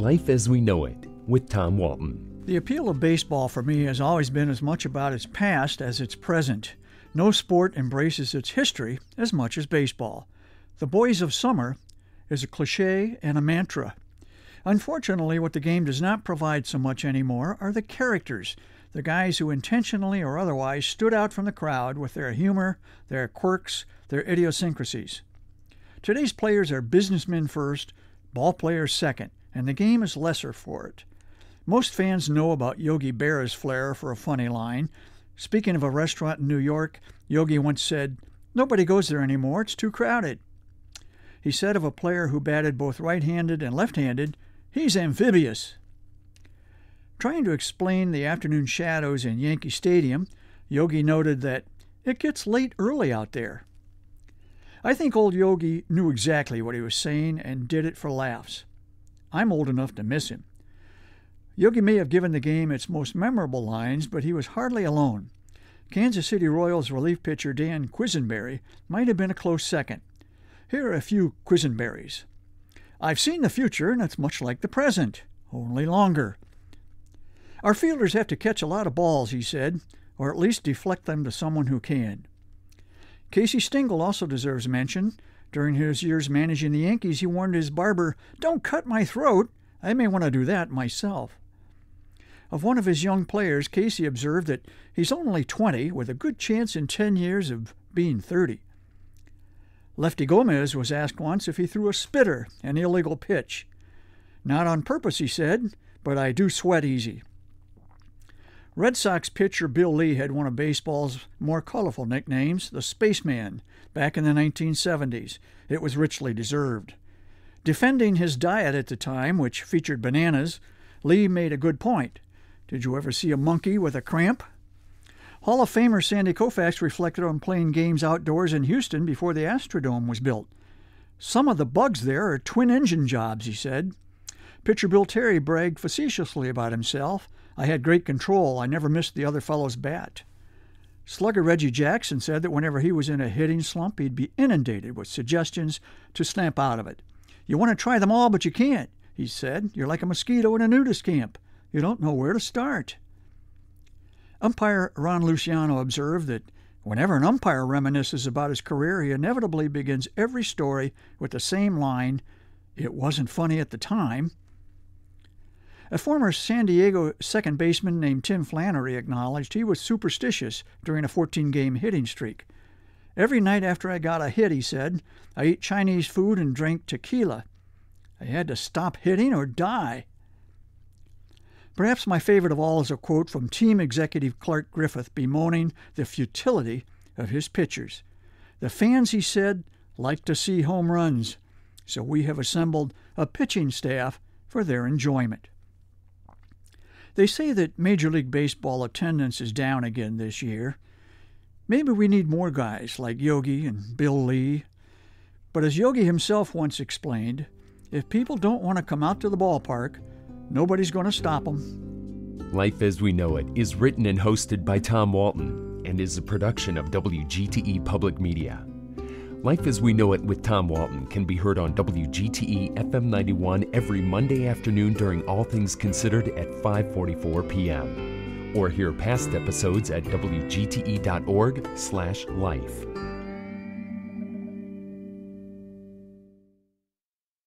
Life as We Know It with Tom Walton. The appeal of baseball for me has always been as much about its past as its present. No sport embraces its history as much as baseball. The boys of summer is a cliche and a mantra. Unfortunately, what the game does not provide so much anymore are the characters, the guys who intentionally or otherwise stood out from the crowd with their humor, their quirks, their idiosyncrasies. Today's players are businessmen first, ball players second, and the game is lesser for it. Most fans know about Yogi Berra's flair for a funny line. Speaking of a restaurant in New York, Yogi once said, "Nobody goes there anymore, it's too crowded." He said of a player who batted both right-handed and left-handed, "He's amphibious." Trying to explain the afternoon shadows in Yankee Stadium, Yogi noted that it gets late early out there. I think old Yogi knew exactly what he was saying and did it for laughs. I'm old enough to miss him. Yogi may have given the game its most memorable lines, but he was hardly alone. Kansas City Royals relief pitcher Dan Quisenberry might have been a close second. Here are a few Quisenberries. "I've seen the future, and it's much like the present, only longer." "Our fielders have to catch a lot of balls," he said, "or at least deflect them to someone who can." Casey Stengel also deserves mention. During his years managing the Yankees, he warned his barber, "Don't cut my throat. I may want to do that myself." Of one of his young players, Casey observed that he's only 20, with a good chance in 10 years of being 30. Lefty Gomez was asked once if he threw a spitter, an illegal pitch. "Not on purpose," he said, "but I do sweat easy." Red Sox pitcher Bill Lee had one of baseball's more colorful nicknames, the Spaceman, back in the 1970s. It was richly deserved. Defending his diet at the time, which featured bananas, Lee made a good point. Did you ever see a monkey with a cramp? Hall of Famer Sandy Koufax reflected on playing games outdoors in Houston before the Astrodome was built. "Some of the bugs there are twin-engine jobs," he said. Pitcher Bill Terry bragged facetiously about himself. "I had great control. I never missed the other fellow's bat." Slugger Reggie Jackson said that whenever he was in a hitting slump, he'd be inundated with suggestions to snap out of it. "You want to try them all, but you can't," he said. "You're like a mosquito in a nudist camp. You don't know where to start." Umpire Ron Luciano observed that whenever an umpire reminisces about his career, he inevitably begins every story with the same line, "It wasn't funny at the time." A former San Diego second baseman named Tim Flannery acknowledged he was superstitious during a 14-game hitting streak. "Every night after I got a hit," he said, "I ate Chinese food and drank tequila. I had to stop hitting or die." Perhaps my favorite of all is a quote from team executive Clark Griffith bemoaning the futility of his pitchers. "The fans," he said, "like to see home runs, so we have assembled a pitching staff for their enjoyment." They say that Major League Baseball attendance is down again this year. Maybe we need more guys like Yogi and Bill Lee. But as Yogi himself once explained, if people don't want to come out to the ballpark, nobody's going to stop them. Life as We Know It is written and hosted by Tom Walton and is a production of WGTE Public Media. Life as We Know It with Tom Walton can be heard on WGTE FM 91 every Monday afternoon during All Things Considered at 5:44 p.m. Or hear past episodes at WGTE.org/life.